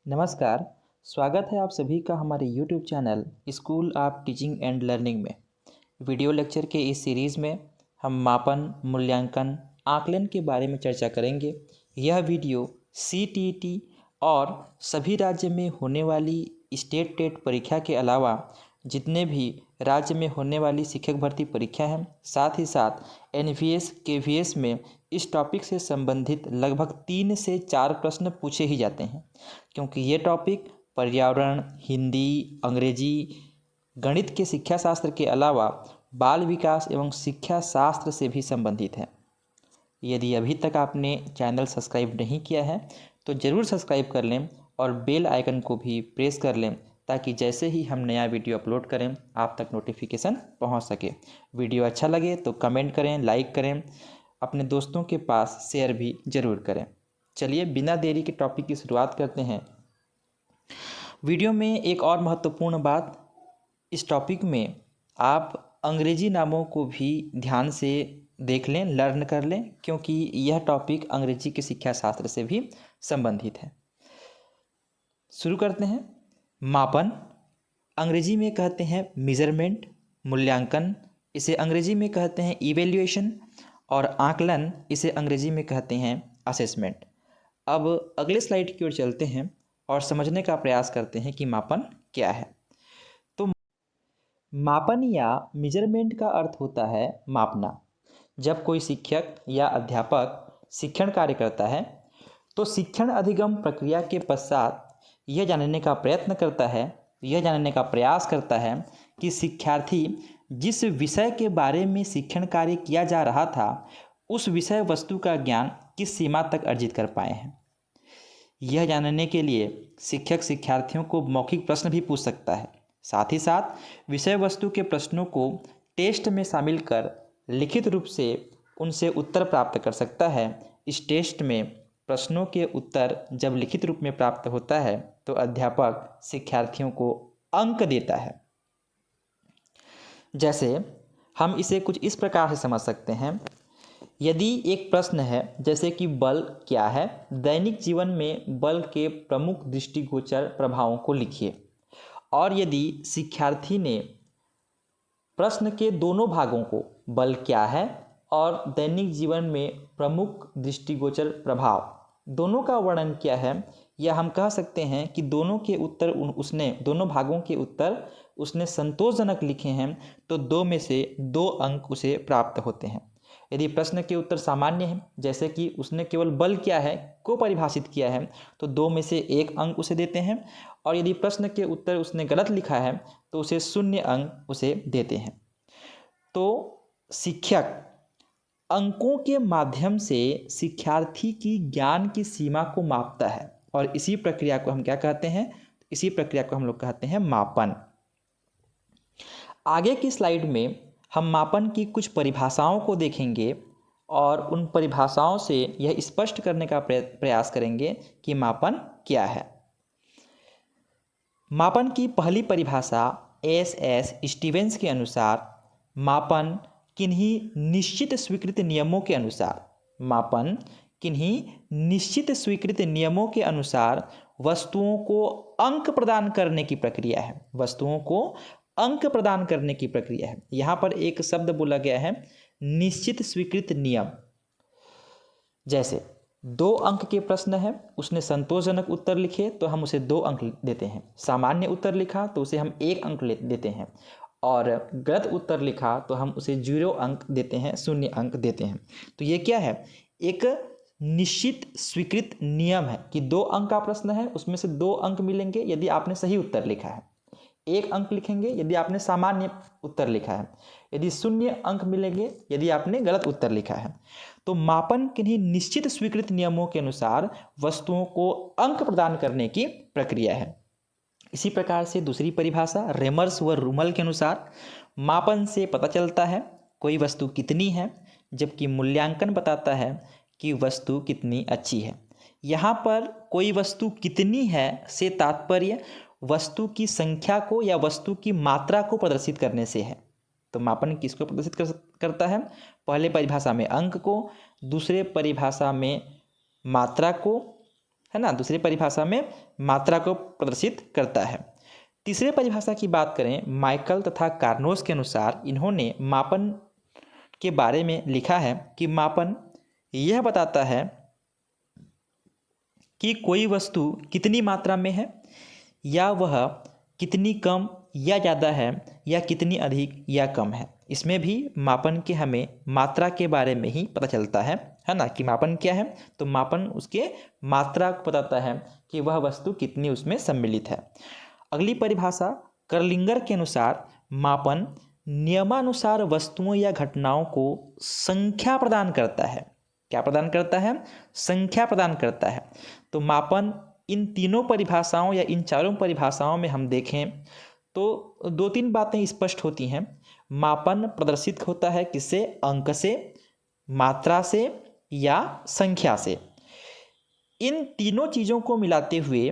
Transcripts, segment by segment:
नमस्कार। स्वागत है आप सभी का हमारे YouTube channel school of teaching and learning में। वीडियो लेक्चर के इस सीरीज़ में हम मापन, मूल्यांकन, आकलन के बारे में चर्चा करेंगे। यह वीडियो CTET और सभी राज्य में होने वाली स्टेट टेट परीक्षा के अलावा जितने भी राज्य में होने वाली शिक्षक भर्ती परीक्षा हैं, साथ ही साथ NVS KVS में इस टॉपिक से संबंधित लगभग 3 से 4 प्रश्न पूछे ही जाते हैं, क्योंकि ये टॉपिक पर्यावरण, हिंदी, अंग्रेजी, गणित के शिक्षा शास्त्र के अलावा बाल विकास एवं शिक्षा शास्त्र से भी संबंधित है। यदि अभी तक आपने चैनल सब्सक्राइब नहीं किया है तो ज़रूर सब्सक्राइब कर लें और बेल आइकन को भी प्रेस कर लें, ताकि जैसे ही हम नया वीडियो अपलोड करें आप तक नोटिफिकेशन पहुंच सके। वीडियो अच्छा लगे तो कमेंट करें, लाइक करें, अपने दोस्तों के पास शेयर भी ज़रूर करें। चलिए बिना देरी के टॉपिक की शुरुआत करते हैं। वीडियो में एक और महत्वपूर्ण बात, इस टॉपिक में आप अंग्रेजी नामों को भी ध्यान से देख लें, लर्न कर लें, क्योंकि यह टॉपिक अंग्रेजी के शिक्षा शास्त्र से भी संबंधित है। शुरू करते हैं। मापन अंग्रेजी में कहते हैं मेजरमेंट, मूल्यांकन इसे अंग्रेजी में कहते हैं इवेल्युएशन और आकलन इसे अंग्रेजी में कहते हैं असेसमेंट। अब अगले स्लाइड की ओर चलते हैं और समझने का प्रयास करते हैं कि मापन क्या है। तो मापन या मेजरमेंट का अर्थ होता है मापना। जब कोई शिक्षक या अध्यापक शिक्षण कार्य करता है तो शिक्षण अधिगम प्रक्रिया के पश्चात यह जानने का प्रयत्न करता है, यह जानने का प्रयास करता है कि शिक्षार्थी जिस विषय के बारे में शिक्षण कार्य किया जा रहा था उस विषय वस्तु का ज्ञान किस सीमा तक अर्जित कर पाए हैं। यह जानने के लिए शिक्षक शिक्षार्थियों को मौखिक प्रश्न भी पूछ सकता है। साथ ही साथ विषय वस्तु के प्रश्नों को टेस्ट में शामिल कर लिखित रूप से उनसे उत्तर प्राप्त कर सकता है। इस टेस्ट में प्रश्नों के उत्तर जब लिखित रूप में प्राप्त होता है तो अध्यापक शिक्षार्थियों को अंक देता है। जैसे हम इसे कुछ इस प्रकार से समझ सकते हैं। यदि एक प्रश्न है जैसे कि बल क्या है, दैनिक जीवन में बल के प्रमुख दृष्टिगोचर प्रभावों को लिखिए, और यदि शिक्षार्थी ने प्रश्न के दोनों भागों को, बल क्या है और दैनिक जीवन में प्रमुख दृष्टिगोचर प्रभाव, दोनों का वर्णन किया है, या हम कह सकते हैं कि दोनों के उत्तर दोनों भागों के उत्तर उसने संतोषजनक लिखे हैं, तो 2 में से 2 अंक उसे प्राप्त होते हैं। यदि प्रश्न के उत्तर सामान्य हैं, जैसे कि उसने केवल बल क्या है को परिभाषित किया है, तो 2 में से 1 अंक उसे देते हैं, और यदि प्रश्न के उत्तर उसने गलत लिखा है तो उसे 0 अंक उसे देते हैं। तो शिक्षक अंकों के माध्यम से शिक्षार्थी की ज्ञान की सीमा को मापता है, और इसी प्रक्रिया को हम क्या कहते हैं? इसी प्रक्रिया को हम लोग कहते हैं मापन। आगे की स्लाइड में हम मापन की कुछ परिभाषाओं को देखेंगे और उन परिभाषाओं से यह स्पष्ट करने का प्रयास करेंगे कि मापन क्या है। मापन की पहली परिभाषा S.S. स्टीवेंस के अनुसार मापन किन्हीं निश्चित स्वीकृत नियमों के अनुसार, मापन किन्हीं निश्चित स्वीकृत नियमों के अनुसार वस्तुओं को अंक प्रदान करने की प्रक्रिया है। वस्तुओं को अंक प्रदान करने की प्रक्रिया है। यहाँ पर एक शब्द बोला गया है, निश्चित स्वीकृत नियम। जैसे 2 अंक के प्रश्न है, उसने संतोषजनक उत्तर लिखे तो हम उसे 2 अंक देते हैं। सामान्य उत्तर लिखा तो उसे हम 1 अंक देते हैं, और गलत उत्तर लिखा तो हम उसे 0 अंक देते हैं, 0 अंक देते हैं। तो ये क्या है? एक निश्चित स्वीकृत नियम है कि 2 अंक का प्रश्न है, उसमें से 2 अंक मिलेंगे यदि आपने सही उत्तर लिखा है, 1 अंक लिखेंगे यदि आपने सामान्य उत्तर लिखा है, यदि 0 अंक मिलेंगे यदि आपने गलत उत्तर लिखा है। तो मापन किन्हीं निश्चित स्वीकृत नियमों के अनुसार वस्तुओं को अंक प्रदान करने की प्रक्रिया है। इसी प्रकार से दूसरी परिभाषा रेमर्स व रूमल के अनुसार मापन से पता चलता है कोई वस्तु कितनी है, जबकि मूल्यांकन बताता है कि वस्तु कितनी अच्छी है। यहाँ पर कोई वस्तु कितनी है से तात्पर्य वस्तु की संख्या को या वस्तु की मात्रा को प्रदर्शित करने से है। तो मापन किसको प्रदर्शित करता है? पहले परिभाषा में अंक को, दूसरे परिभाषा में मात्रा को, है ना। दूसरी परिभाषा में मात्रा को प्रदर्शित करता है। तीसरे परिभाषा की बात करें, माइकल तथा कार्नोस के अनुसार इन्होंने मापन के बारे में लिखा है कि मापन यह बताता है कि कोई वस्तु कितनी मात्रा में है, या वह कितनी कम या ज़्यादा है, या कितनी अधिक या कम है। इसमें भी मापन के हमें मात्रा के बारे में ही पता चलता है ना, कि मापन क्या है। तो मापन उसके मात्रा को बताता है कि वह वस्तु कितनी उसमें सम्मिलित है। अगली परिभाषा कर्लिंगर के अनुसार मापन नियमानुसार वस्तुओं या घटनाओं को संख्या प्रदान करता है। क्या प्रदान करता है? संख्या प्रदान करता है। तो मापन इन तीनों परिभाषाओं या इन चारों परिभाषाओं में हम देखें तो दो तीन बातें स्पष्ट होती हैं। मापन प्रदर्शित होता है किससे? अंक से, मात्रा से या संख्या से। इन तीनों चीज़ों को मिलाते हुए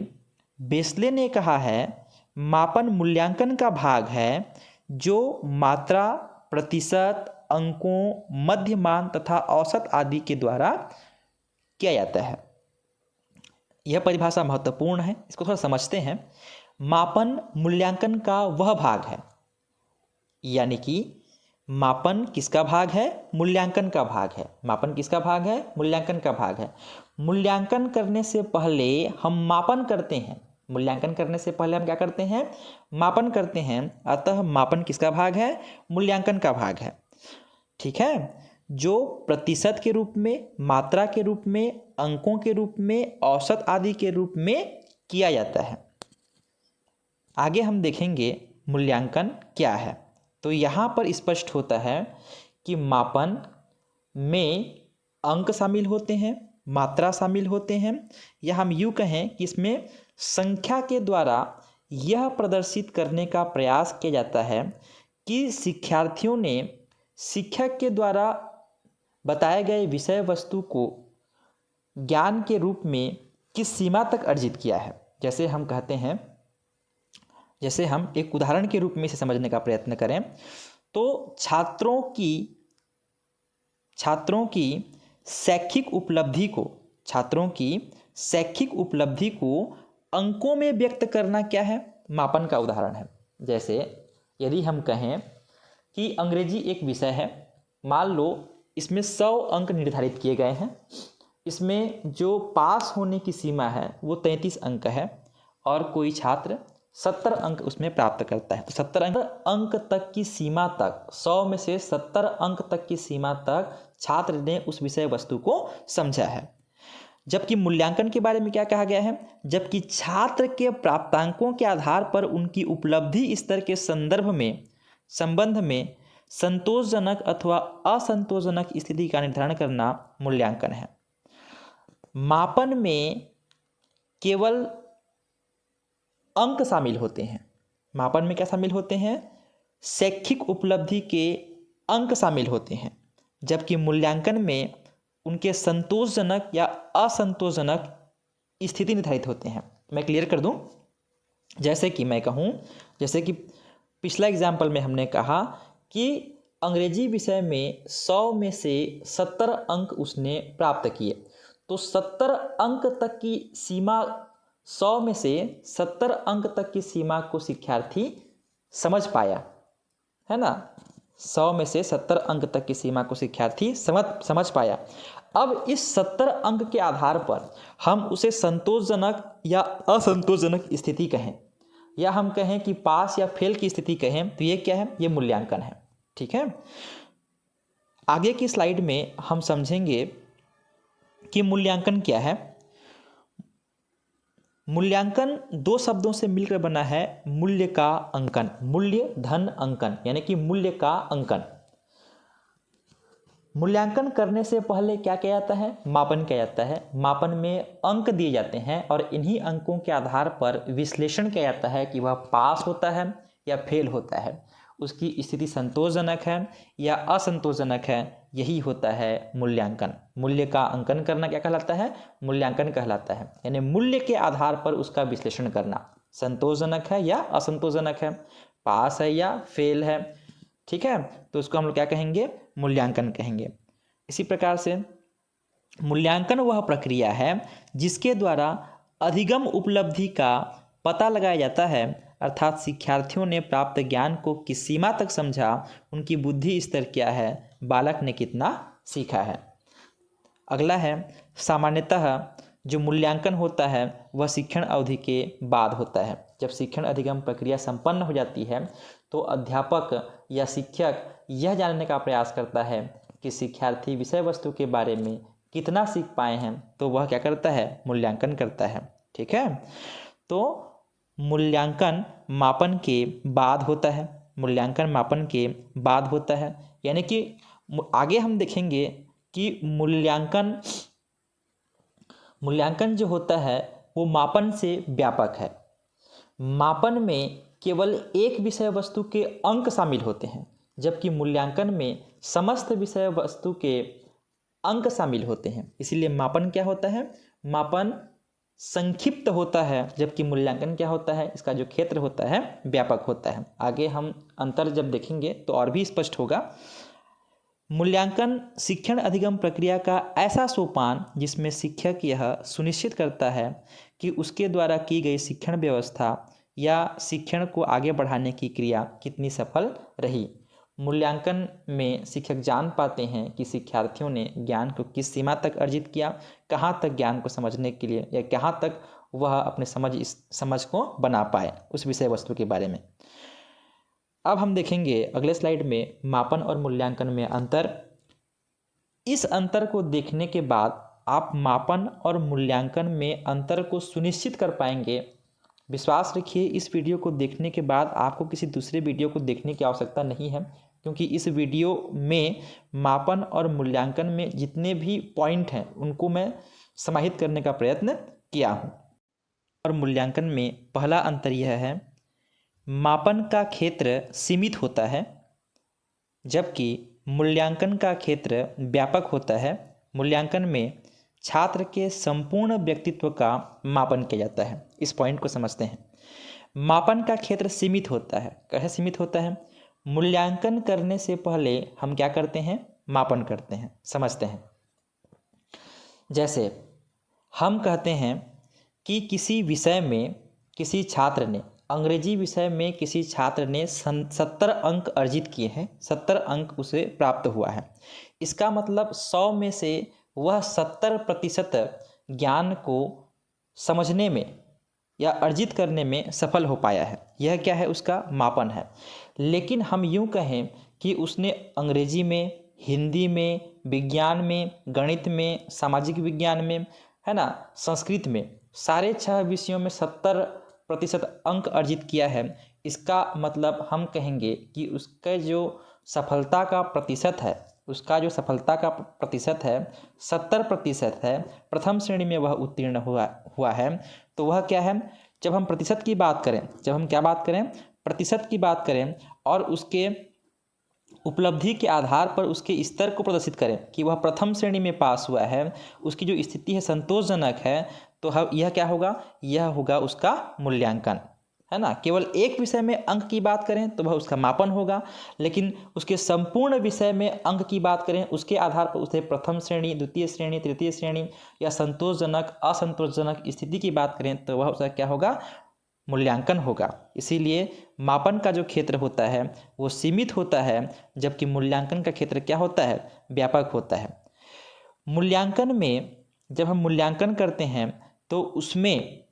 बेसले ने कहा है मापन मूल्यांकन का भाग है जो मात्रा, प्रतिशत, अंकों, मध्य मान तथा औसत आदि के द्वारा किया जाता है। यह परिभाषा महत्वपूर्ण है, इसको थोड़ा समझते हैं। मापन मूल्यांकन का वह भाग है, यानी कि मापन किसका भाग है? मूल्यांकन का भाग है। मापन किसका भाग है? मूल्यांकन का भाग है। मूल्यांकन करने से पहले हम मापन करते हैं। मूल्यांकन करने से पहले हम क्या करते हैं? मापन करते हैं। अतः मापन किसका भाग है? मूल्यांकन का भाग है। ठीक है, जो प्रतिशत के रूप में, मात्रा के रूप में, अंकों के रूप में, औसत आदि के रूप में किया जाता है। आगे हम देखेंगे मूल्यांकन क्या है। तो यहाँ पर स्पष्ट होता है कि मापन में अंक शामिल होते हैं, मात्रा शामिल होते हैं, या हम यूँ कहें कि इसमें संख्या के द्वारा यह प्रदर्शित करने का प्रयास किया जाता है कि शिक्षार्थियों ने शिक्षक के द्वारा बताए गए विषय वस्तु को ज्ञान के रूप में किस सीमा तक अर्जित किया है। जैसे हम कहते हैं, जैसे हम एक उदाहरण के रूप में इसे समझने का प्रयत्न करें तो छात्रों की शैक्षिक उपलब्धि को अंकों में व्यक्त करना क्या है? मापन का उदाहरण है। जैसे यदि हम कहें कि अंग्रेजी एक विषय है, मान लो इसमें 100 अंक निर्धारित किए गए हैं। इसमें जो पास होने की सीमा है वो 33 अंक है और कोई छात्र 70 अंक उसमें प्राप्त करता है। तो 70 अंक तक की सीमा तक, 100 में से 70 अंक तक की सीमा तक छात्र ने उस विषय वस्तु को समझा है। जबकि मूल्यांकन के बारे में क्या कहा गया है? जबकि छात्र के प्राप्तांकों के आधार पर उनकी उपलब्धि स्तर के संबंध में संतोषजनक अथवा असंतोषजनक स्थिति का निर्धारण करना मूल्यांकन है। मापन में केवल अंक शामिल होते हैं। मापन में क्या शामिल होते हैं? शैक्षिक उपलब्धि के अंक शामिल होते हैं। जबकि मूल्यांकन में उनके संतोषजनक या असंतोषजनक स्थिति निर्धारित होते हैं। मैं क्लियर कर दूं, जैसे कि मैं कहूं, जैसे कि पिछला एग्जाम्पल में हमने कहा कि अंग्रेजी विषय में 100 में से 70 अंक उसने प्राप्त किए। तो 70 अंक तक की सीमा, 100 में से 70 अंक तक की सीमा को शिक्षार्थी समझ पाया, है ना। 100 में से 70 अंक तक की सीमा को शिक्षार्थी समझ पाया। अब इस 70 अंक के आधार पर हम उसे संतोषजनक या असंतोषजनक स्थिति कहें, या हम कहें कि पास या फेल की स्थिति कहें, तो ये क्या है? ये मूल्यांकन है। ठीक है, आगे की स्लाइड में हम समझेंगे कि मूल्यांकन क्या है। मूल्यांकन दो शब्दों से मिलकर बना है, मूल्य का अंकन। मूल्य धन अंकन, यानी कि मूल्य का अंकन। मूल्यांकन करने से पहले क्या किया जाता है? मापन किया जाता है। मापन में अंक दिए जाते हैं और इन्हीं अंकों के आधार पर विश्लेषण किया जाता है कि वह पास होता है या फेल होता है, उसकी स्थिति संतोषजनक है या असंतोषजनक है। यही होता है मूल्यांकन। मूल्य का अंकन करना क्या कहलाता है? मूल्यांकन कहलाता है। यानी मूल्य के आधार पर उसका विश्लेषण करना, संतोषजनक है या असंतोषजनक है, पास है या फेल है। ठीक है, तो उसको हम लोग क्या कहेंगे? मूल्यांकन कहेंगे। इसी प्रकार से मूल्यांकन वह प्रक्रिया है जिसके द्वारा अधिगम उपलब्धि का पता लगाया जाता है, अर्थात शिक्षार्थियों ने प्राप्त ज्ञान को किस सीमा तक समझा, उनकी बुद्धि स्तर क्या है, बालक ने कितना सीखा है। अगला है, सामान्यतः जो मूल्यांकन होता है वह शिक्षण अवधि के बाद होता है। जब शिक्षण अधिगम प्रक्रिया संपन्न हो जाती है तो अध्यापक या शिक्षक यह जानने का प्रयास करता है कि शिक्षार्थी विषय वस्तु के बारे में कितना सीख पाए हैं, तो वह क्या करता है, मूल्यांकन करता है। ठीक है, तो मूल्यांकन मापन के बाद होता है, मूल्यांकन मापन के बाद होता है, यानी कि आगे हम देखेंगे कि मूल्यांकन जो होता है वो मापन से व्यापक है। मापन में केवल एक विषय वस्तु के अंक शामिल होते हैं, जबकि मूल्यांकन में समस्त विषय वस्तु के अंक शामिल होते हैं। इसीलिए मापन क्या होता है, मापन संक्षिप्त होता है, जबकि मूल्यांकन क्या होता है, इसका जो क्षेत्र होता है व्यापक होता है। आगे हम अंतर जब देखेंगे तो और भी स्पष्ट होगा। मूल्यांकन शिक्षण अधिगम प्रक्रिया का ऐसा सोपान जिसमें शिक्षक यह सुनिश्चित करता है कि उसके द्वारा की गई शिक्षण व्यवस्था या शिक्षण को आगे बढ़ाने की क्रिया कितनी सफल रही। मूल्यांकन में शिक्षक जान पाते हैं कि शिक्षार्थियों ने ज्ञान को किस सीमा तक अर्जित किया, कहाँ तक ज्ञान को समझने के लिए या कहाँ तक वह अपने समझ को बना पाए उस विषय वस्तु के बारे में। अब हम देखेंगे अगले स्लाइड में मापन और मूल्यांकन में अंतर। इस अंतर को देखने के बाद आप मापन और मूल्यांकन में अंतर को सुनिश्चित कर पाएंगे। विश्वास रखिए, इस वीडियो को देखने के बाद आपको किसी दूसरे वीडियो को देखने की आवश्यकता नहीं है, क्योंकि इस वीडियो में मापन और मूल्यांकन में जितने भी पॉइंट हैं उनको मैं समाहित करने का प्रयत्न किया हूँ। और मूल्यांकन में पहला अंतर यह है, मापन का क्षेत्र सीमित होता है जबकि मूल्यांकन का क्षेत्र व्यापक होता है। मूल्यांकन में छात्र के संपूर्ण व्यक्तित्व का मापन किया जाता है। इस पॉइंट को समझते हैं। मापन का क्षेत्र सीमित होता है। कैसे सीमित होता है? मूल्यांकन करने से पहले हम क्या करते हैं? मापन करते हैं, समझते हैं। जैसे हम कहते हैं कि किसी विषय में किसी छात्र ने, अंग्रेजी विषय में किसी छात्र ने 70 अंक अर्जित किए हैं, 70 अंक उसे प्राप्त हुआ है। इसका मतलब 100 में से वह 70% ज्ञान को समझने में या अर्जित करने में सफल हो पाया है। यह क्या है? उसका मापन है। लेकिन हम यूँ कहें कि उसने अंग्रेजी में, हिंदी में, विज्ञान में, गणित में, सामाजिक विज्ञान में, है ना, संस्कृत में, सारे 6 विषयों में 70% अंक अर्जित किया है। इसका मतलब हम कहेंगे कि उसका जो सफलता का प्रतिशत है, उसका जो सफलता का प्रतिशत है 70% है। प्रथम श्रेणी में वह उत्तीर्ण हुआ है। तो वह क्या है? जब हम प्रतिशत की बात करें, जब हम क्या बात करें? प्रतिशत की बात करें और उसके उपलब्धि के आधार पर उसके स्तर को प्रदर्शित करें कि वह प्रथम श्रेणी में पास हुआ है, उसकी जो स्थिति है संतोषजनक है, तो यह क्या होगा? यह होगा उसका मूल्यांकन, है ना। केवल एक विषय में अंक की बात करें तो वह उसका मापन होगा, लेकिन उसके संपूर्ण विषय में अंक की बात करें, उसके आधार पर उसे प्रथम श्रेणी, द्वितीय श्रेणी, तृतीय श्रेणी या संतोषजनक, असंतोषजनक स्थिति की बात करें तो वह उसका क्या होगा? मूल्यांकन होगा। इसीलिए मापन का जो क्षेत्र होता है वो सीमित होता है, जबकि मूल्यांकन का क्षेत्र क्या होता है? व्यापक होता है। मूल्यांकन में जब हम मूल्यांकन करते हैं तो उसमें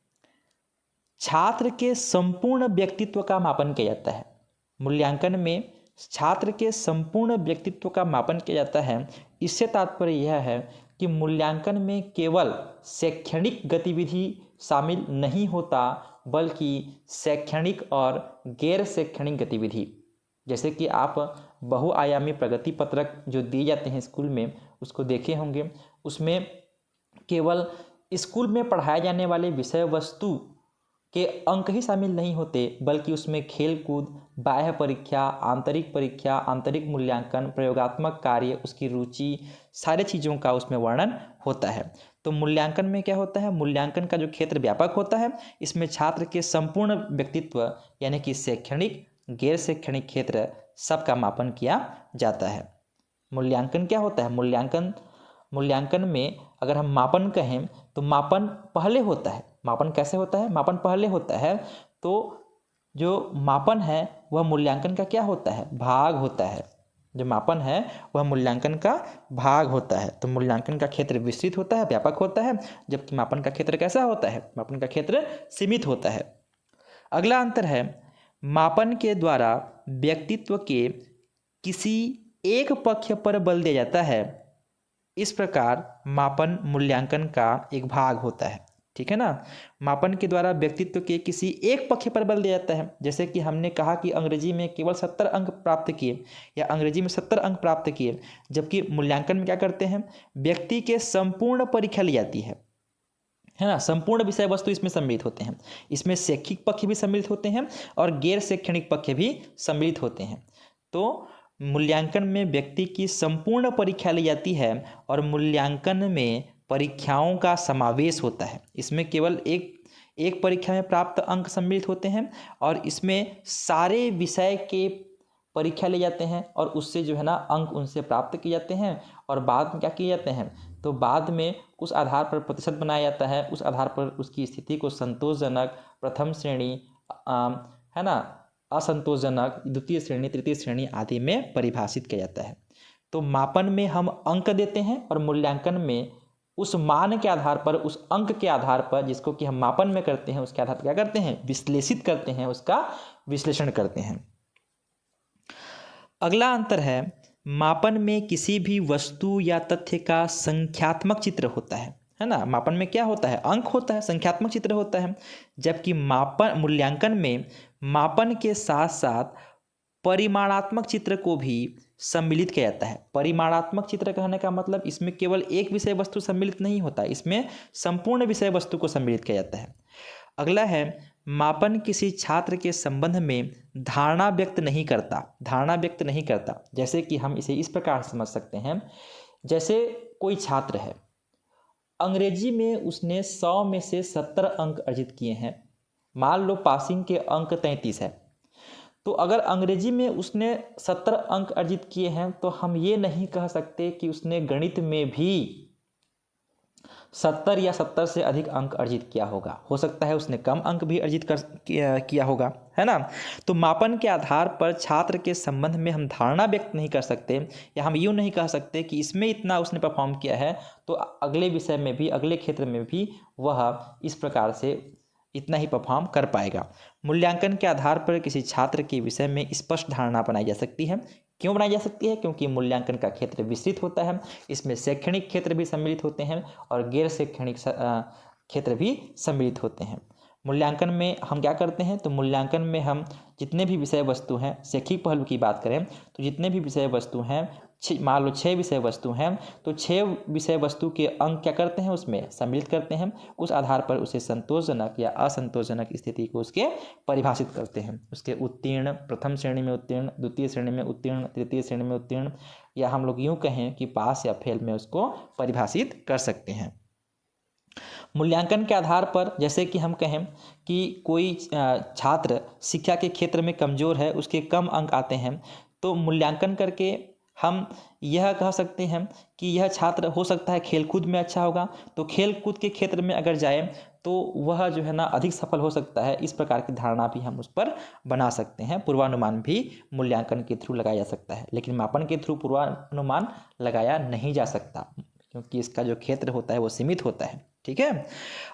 छात्र के संपूर्ण व्यक्तित्व का मापन किया जाता है। मूल्यांकन में छात्र के संपूर्ण व्यक्तित्व का मापन किया जाता है। इससे तात्पर्य यह है कि मूल्यांकन में केवल शैक्षणिक गतिविधि शामिल नहीं होता, बल्कि शैक्षणिक और गैर शैक्षणिक गतिविधि। जैसे कि आप बहुआयामी प्रगति पत्रक जो दिए जाते हैं स्कूल में, उसको देखे होंगे। उसमें केवल स्कूल में पढ़ाए जाने वाले विषय वस्तु के अंक ही शामिल नहीं होते, बल्कि उसमें खेल कूद, बाह्य परीक्षा, आंतरिक परीक्षा, आंतरिक मूल्यांकन, प्रयोगात्मक कार्य, उसकी रुचि, सारे चीज़ों का उसमें वर्णन होता है। तो मूल्यांकन में क्या होता है? मूल्यांकन का जो क्षेत्र व्यापक होता है, इसमें छात्र के संपूर्ण व्यक्तित्व यानी कि शैक्षणिक, गैर शैक्षणिक क्षेत्र सबका मापन किया जाता है। मूल्यांकन क्या होता है? मूल्यांकन में अगर हम मापन कहें तो मापन पहले होता है। मापन कैसे होता है? मापन पहले होता है। तो जो मापन है वह मूल्यांकन का क्या होता है? भाग होता है। जो मापन है वह मूल्यांकन का भाग होता है। तो मूल्यांकन का क्षेत्र विस्तृत होता है, व्यापक होता है, जबकि मापन का क्षेत्र कैसा होता है? मापन का क्षेत्र सीमित होता है। अगला अंतर है, मापन के द्वारा व्यक्तित्व के किसी एक पक्ष पर बल दिया जाता है। इस प्रकार मापन मूल्यांकन का एक भाग होता है। ठीक है ना? मापन के द्वारा व्यक्तित्व के किसी एक पक्ष पर बल दिया जाता है। जैसे कि हमने कहा कि अंग्रेजी में केवल 70 अंक प्राप्त किए या अंग्रेजी में 70 अंक प्राप्त किए, जबकि मूल्यांकन में क्या करते हैं? व्यक्ति के संपूर्ण परीक्षा ली जाती है ना? संपूर्ण विषय वस्तु इसमें सम्मिलित होते हैं। इसमें शैक्षिक पक्ष भी सम्मिलित होते हैं और गैर शैक्षणिक पक्ष भी सम्मिलित होते हैं। तो मूल्यांकन में व्यक्ति की संपूर्ण परीक्षा ली जाती है और मूल्यांकन में परीक्षाओं का समावेश होता है। इसमें केवल एक परीक्षा में प्राप्त अंक सम्मिलित होते हैं और इसमें सारे विषय के परीक्षा ले जाते हैं और उससे जो है ना अंक उनसे प्राप्त किए जाते हैं। और बाद में क्या किए जाते हैं? तो बाद में उस आधार पर प्रतिशत बनाया जाता है। उस आधार पर उसकी स्थिति को संतोषजनक, प्रथम श्रेणी, है ना, असंतोषजनक, द्वितीय श्रेणी, तृतीय श्रेणी आदि में परिभाषित किया जाता है। तो मापन में हम अंक देते हैं और मूल्यांकन में उस मान के आधार पर, उस अंक के आधार पर, जिसको कि हम मापन में करते हैं, उसके आधार पर क्या करते हैं? विश्लेषित करते हैं, उसका विश्लेषण करते हैं। अगला अंतर है, मापन में किसी भी वस्तु या तथ्य का संख्यात्मक चित्र होता है ना? मापन में क्या होता है? अंक होता है, संख्यात्मक चित्र होता है। जबकि मूल्यांकन में मापन के साथ साथ परिमाणात्मक चित्र को भी सम्मिलित किया जाता है। परिमाणात्मक चित्र कहने का मतलब इसमें केवल एक विषय वस्तु सम्मिलित नहीं होता, इसमें संपूर्ण विषय वस्तु को सम्मिलित किया जाता है। अगला है, मापन किसी छात्र के संबंध में धारणा व्यक्त नहीं करता। धारणा व्यक्त नहीं करता, जैसे कि हम इसे इस प्रकार समझ सकते हैं। जैसे कोई छात्र है, अंग्रेजी में उसने 100 में से 70 अंक अर्जित किए हैं। मान लो पासिंग के अंक 33 है। तो अगर अंग्रेजी में उसने 70 अंक अर्जित किए हैं तो हम ये नहीं कह सकते कि उसने गणित में भी 70 या 70 से अधिक अंक अर्जित किया होगा। हो सकता है उसने कम अंक भी अर्जित किया होगा, है ना? तो मापन के आधार पर छात्र के संबंध में हम धारणा व्यक्त नहीं कर सकते, या हम यूँ नहीं कह सकते कि इसमें इतना उसने परफॉर्म किया है तो अगले विषय में भी, अगले क्षेत्र में भी वह इस प्रकार से इतना ही परफॉर्म कर पाएगा। मूल्यांकन के आधार पर किसी छात्र के विषय में स्पष्ट धारणा बनाई जा सकती है। क्यों बनाई जा सकती है? क्योंकि मूल्यांकन का क्षेत्र विस्तृत होता है। इसमें शैक्षणिक क्षेत्र भी सम्मिलित होते हैं और गैर शैक्षणिक क्षेत्र भी सम्मिलित होते हैं। मूल्यांकन में हम क्या करते हैं? तो मूल्यांकन में हम जितने भी विषय वस्तु हैं, शैक्षिक पहलू की बात करें तो जितने भी विषय वस्तु हैं, मान लो 6 विषय वस्तु हैं, तो 6 विषय वस्तु के अंक क्या करते हैं? उसमें सम्मिलित करते हैं। उस आधार पर उसे संतोषजनक या असंतोषजनक स्थिति को उसके परिभाषित करते हैं। उसके उत्तीर्ण, प्रथम श्रेणी में उत्तीर्ण, द्वितीय श्रेणी में उत्तीर्ण, तृतीय श्रेणी में उत्तीर्ण, या हम लोग यूँ कहें कि पास या फेल में उसको परिभाषित कर सकते हैं। मूल्यांकन के आधार पर, जैसे कि हम कहें कि कोई छात्र शिक्षा के क्षेत्र में कमज़ोर है, उसके कम अंक आते हैं, तो मूल्यांकन करके हम यह कह सकते हैं कि यह छात्र हो सकता है खेलकूद में अच्छा होगा, तो खेलकूद के क्षेत्र में अगर जाए तो वह जो है ना अधिक सफल हो सकता है। इस प्रकार की धारणा भी हम उस पर बना सकते हैं। पूर्वानुमान भी मूल्यांकन के थ्रू लगाया जा सकता है, लेकिन मापन के थ्रू पूर्वानुमान लगाया नहीं जा सकता, क्योंकि इसका जो क्षेत्र होता है वो सीमित होता है। ठीक है।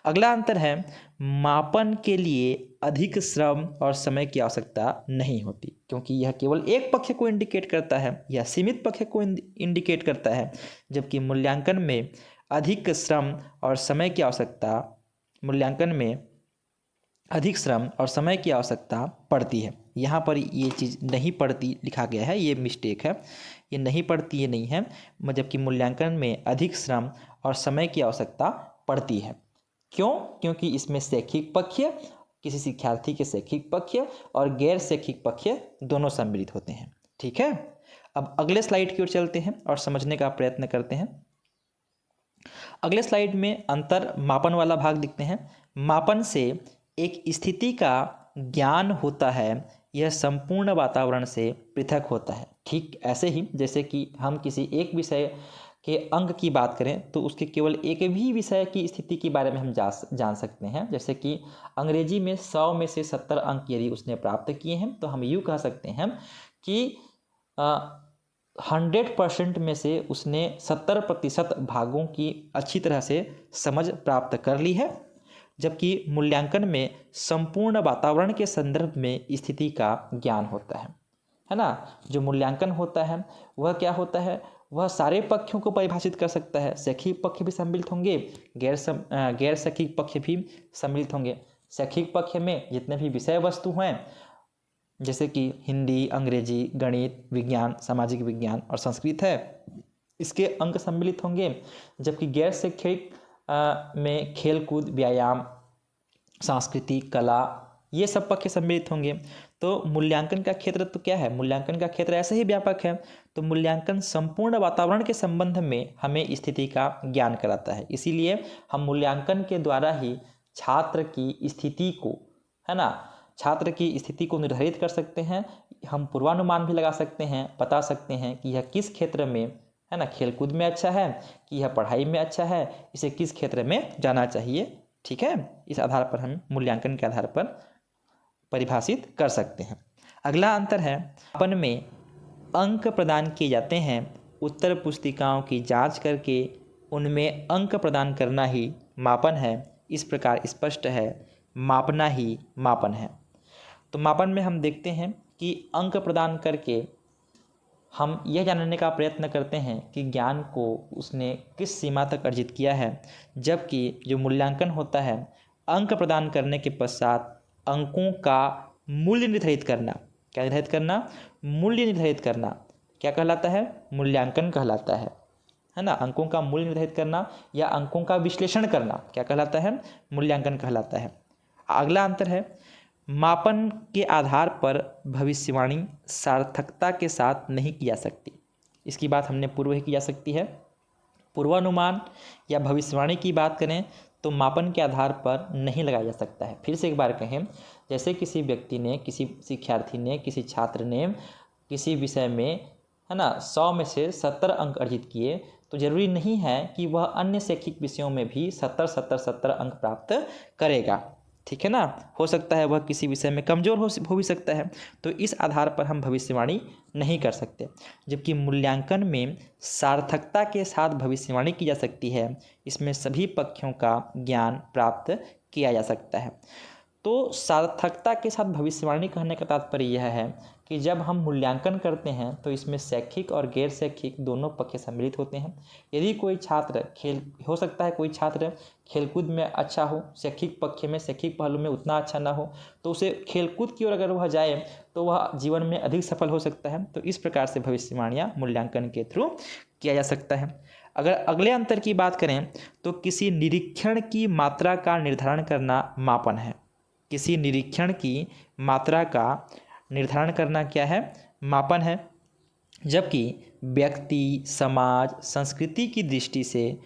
अगला अंतर है, मापन के लिए अधिक श्रम और समय की आवश्यकता नहीं होती, क्योंकि यह केवल एक पक्ष को इंडिकेट करता है या सीमित पक्ष को इंडिकेट करता है, जबकि मूल्यांकन में अधिक श्रम और समय की आवश्यकता, मूल्यांकन में अधिक श्रम और समय की आवश्यकता पड़ती है। यहाँ पर ये चीज़ नहीं पड़ती लिखा गया है, ये मिस्टेक है, ये नहीं पड़ती, ये नहीं है, जबकि मूल्यांकन में अधिक श्रम और समय की आवश्यकता पड़ती है। क्यों? क्योंकि इसमें शैक्षिक पक्ष, किसी शिक्षार्थी के शैक्षिक पक्ष और गैर शैक्षिक पक्ष दोनों सम्मिलित होते हैं। ठीक है। अब अगले स्लाइड की ओर चलते हैं और समझने का प्रयत्न करते हैं। अगले स्लाइड में अंतर मापन वाला भाग दिखते हैं। मापन से एक स्थिति का ज्ञान होता है, यह संपूर्ण वातावरण से पृथक होता है। ठीक ऐसे ही जैसे कि हम किसी एक विषय के अंक की बात करें तो उसके केवल एक भी विषय की स्थिति के बारे में हम जान सकते हैं। जैसे कि अंग्रेजी में 100 में से 70 अंक यदि उसने प्राप्त किए हैं तो हम यूँ कह सकते हैं कि 100% में से उसने 70% भागों की अच्छी तरह से समझ प्राप्त कर ली है। जबकि मूल्यांकन में संपूर्ण वातावरण के संदर्भ में स्थिति का ज्ञान होता है ना। जो मूल्यांकन होता है वह क्या होता है, वह सारे पक्षों को परिभाषित कर सकता है। शैक्षिक पक्ष भी सम्मिलित होंगे, गैर शैक्षिक पक्ष भी सम्मिलित होंगे। शैक्षिक पक्ष में जितने भी विषय वस्तु हैं जैसे कि हिंदी, अंग्रेजी, गणित, विज्ञान, सामाजिक विज्ञान और संस्कृत है, इसके अंक सम्मिलित होंगे। जबकि गैर शैक्षिक में खेल कूद, व्यायाम, संस्कृति, कला, ये सब पक्ष सम्मिलित होंगे। तो मूल्यांकन का क्षेत्र तो क्या है, मूल्यांकन का क्षेत्र ऐसे ही व्यापक है। तो मूल्यांकन संपूर्ण वातावरण के संबंध में हमें स्थिति का ज्ञान कराता है। इसीलिए हम मूल्यांकन के द्वारा ही छात्र की स्थिति को, है ना, छात्र की स्थिति को निर्धारित कर सकते हैं। हम पूर्वानुमान भी लगा सकते हैं, बता सकते हैं कि यह किस क्षेत्र में, है ना, खेलकूद में अच्छा है कि यह पढ़ाई में अच्छा है, इसे किस क्षेत्र में जाना चाहिए। ठीक है, इस आधार पर हम मूल्यांकन के आधार पर परिभाषित कर सकते हैं। अगला अंतर है, मापन में अंक प्रदान किए जाते हैं। उत्तर पुस्तिकाओं की जांच करके उनमें अंक प्रदान करना ही मापन है। इस प्रकार स्पष्ट है, मापना ही मापन है। तो मापन में हम देखते हैं कि अंक प्रदान करके हम यह जानने का प्रयत्न करते हैं कि ज्ञान को उसने किस सीमा तक अर्जित किया है। जबकि जो मूल्यांकन होता है, अंक प्रदान करने के पश्चात अंकों का मूल्य निर्धारित करना, क्या निर्धारित करना, मूल्य निर्धारित करना, क्या कहलाता है, मूल्यांकन कहलाता है ना। अंकों का मूल्य निर्धारित करना या अंकों का विश्लेषण करना क्या कहलाता है, मूल्यांकन कहलाता है। अगला अंतर है, मापन के आधार पर भविष्यवाणी सार्थकता के साथ नहीं की जा सकती। इसकी बात हमने पूर्व ही की जा सकती है। पूर्वानुमान या भविष्यवाणी की बात करें तो मापन के आधार पर नहीं लगाया जा सकता है। फिर से एक बार कहें, जैसे किसी व्यक्ति ने, किसी शिक्षार्थी ने, किसी छात्र ने किसी विषय में, है ना, 100 में से 70 अंक अर्जित किए तो जरूरी नहीं है कि वह अन्य शैक्षिक विषयों में भी 70 अंक प्राप्त करेगा। ठीक है ना, हो सकता है वह किसी विषय में कमज़ोर हो भी सकता है। तो इस आधार पर हम भविष्यवाणी नहीं कर सकते। जबकि मूल्यांकन में सार्थकता के साथ भविष्यवाणी की जा सकती है। इसमें सभी पक्षों का ज्ञान प्राप्त किया जा सकता है। तो सार्थकता के साथ भविष्यवाणी कहने का तात्पर्य यह है कि जब हम मूल्यांकन करते हैं तो इसमें शैक्षिक और गैर शैक्षिक दोनों पक्ष सम्मिलित होते हैं। यदि कोई छात्र हो सकता है कोई छात्र खेलकूद में अच्छा हो, शैक्षिक पक्ष में, शैक्षिक पहलू में उतना अच्छा ना हो, तो उसे खेलकूद की ओर अगर वह जाए तो वह जीवन में अधिक सफल हो सकता है। तो इस प्रकार से भविष्यवाणियाँ मूल्यांकन के थ्रू किया जा सकता है। अगर अगले अंतर की बात करें तो किसी निरीक्षण की मात्रा का निर्धारण करना मापन है। किसी निरीक्षण की मात्रा का निर्धारण करना क्या है, मापन है। जबकि व्यक्ति, समाज, संस्कृति की दृष्टि से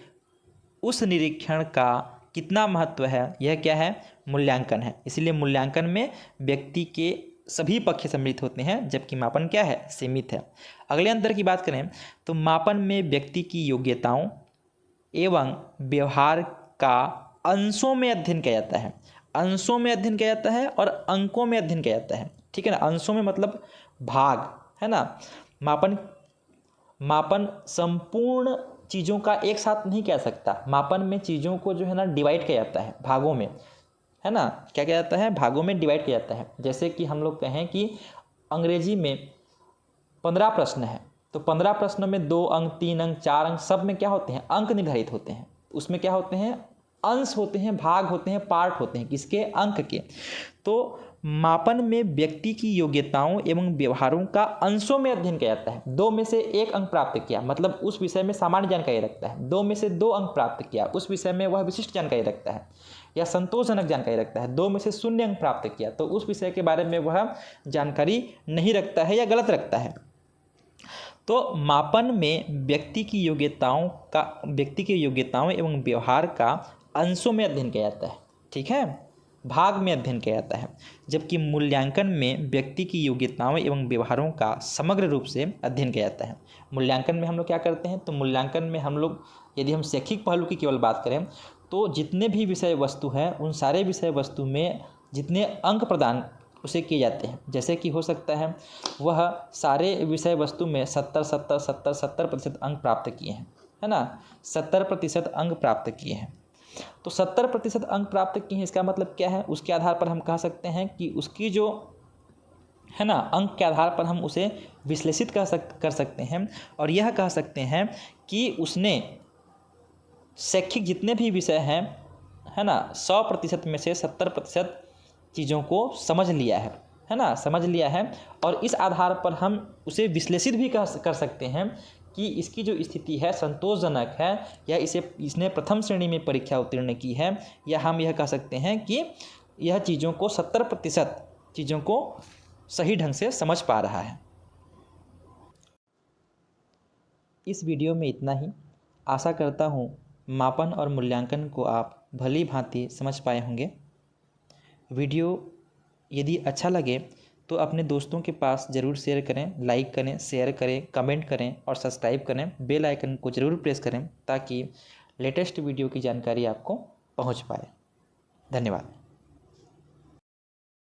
उस निरीक्षण का कितना महत्व है, यह क्या है, मूल्यांकन है। इसलिए मूल्यांकन में व्यक्ति के सभी पक्ष सम्मिलित होते हैं, जबकि मापन क्या है, सीमित है। अगले अंतर की बात करें तो मापन में व्यक्ति की योग्यताओं एवं व्यवहार का अंशों में अध्ययन किया जाता है। अंशों में अध्ययन किया जाता है और अंकों में अध्ययन किया जाता है। ठीक है ना, अंशों में मतलब भाग, है ना। मापन संपूर्ण चीज़ों का एक साथ नहीं कह सकता। मापन में चीज़ों को जो है ना डिवाइड किया जाता है भागों में, है ना। क्या किया जाता है, भागों में डिवाइड किया जाता है। जैसे कि हम लोग कहें कि अंग्रेजी में 15 प्रश्न है तो 15 प्रश्नों में 2 अंक, 3 अंक, 4 अंक, सब में क्या होते हैं, अंक निर्धारित होते हैं। उसमें क्या होते हैं, अंश होते हैं, भाग होते हैं, पार्ट होते हैं, किसके, अंक के। तो मापन में व्यक्ति की योग्यताओं एवं व्यवहारों का अंशों में अध्ययन किया जाता है। 2 में से 1 अंक प्राप्त किया मतलब उस विषय में सामान्य जानकारी रखता है। 2 में से 2 अंक प्राप्त किया उस विषय में वह विशिष्ट जानकारी रखता है या संतोषजनक जानकारी रखता है। 2 में से 0 अंक प्राप्त किया तो उस विषय के बारे में वह जानकारी नहीं रखता है या गलत रखता है। तो मापन में व्यक्ति की योग्यताओं एवं व्यवहार का अंशों में अध्ययन किया जाता है। ठीक है, भाग में अध्ययन किया जाता है, जबकि मूल्यांकन में व्यक्ति की योग्यताओं एवं व्यवहारों का समग्र रूप से अध्ययन किया जाता है। मूल्यांकन में हम लोग क्या करते हैं, तो मूल्यांकन में हम लोग यदि हम शैक्षिक पहलू की केवल बात करें तो जितने भी विषय वस्तु हैं उन सारे विषय वस्तु में जितने अंक प्रदान उसे किए जाते हैं, जैसे कि हो सकता है वह सारे विषय वस्तु में 70% अंक प्राप्त किए हैं, है ना, 70% अंक प्राप्त किए हैं। तो 70% अंक प्राप्त किए हैं, इसका मतलब क्या है, उसके आधार पर हम कह सकते हैं कि उसकी जो है ना अंक के आधार पर हम उसे विश्लेषित कर सकते हैं और यह कह सकते हैं कि उसने शैक्षिक जितने भी विषय हैं, है ना, 100% में से 70% चीज़ों को समझ लिया है ना, समझ लिया है। और इस आधार पर हम उसे विश्लेषित भी कर सकते हैं कि इसकी जो स्थिति है संतोषजनक है, या इसने प्रथम श्रेणी में परीक्षा उत्तीर्ण की है, या हम यह कह सकते हैं कि यह चीज़ों को 70% चीज़ों को सही ढंग से समझ पा रहा है। इस वीडियो में इतना ही। आशा करता हूँ मापन और मूल्यांकन को आप भली भांति समझ पाए होंगे। वीडियो यदि अच्छा लगे तो अपने दोस्तों के पास ज़रूर शेयर करें, लाइक करें, शेयर करें, कमेंट करें और सब्सक्राइब करें। बेल आइकन को ज़रूर प्रेस करें ताकि लेटेस्ट वीडियो की जानकारी आपको पहुंच पाए। धन्यवाद।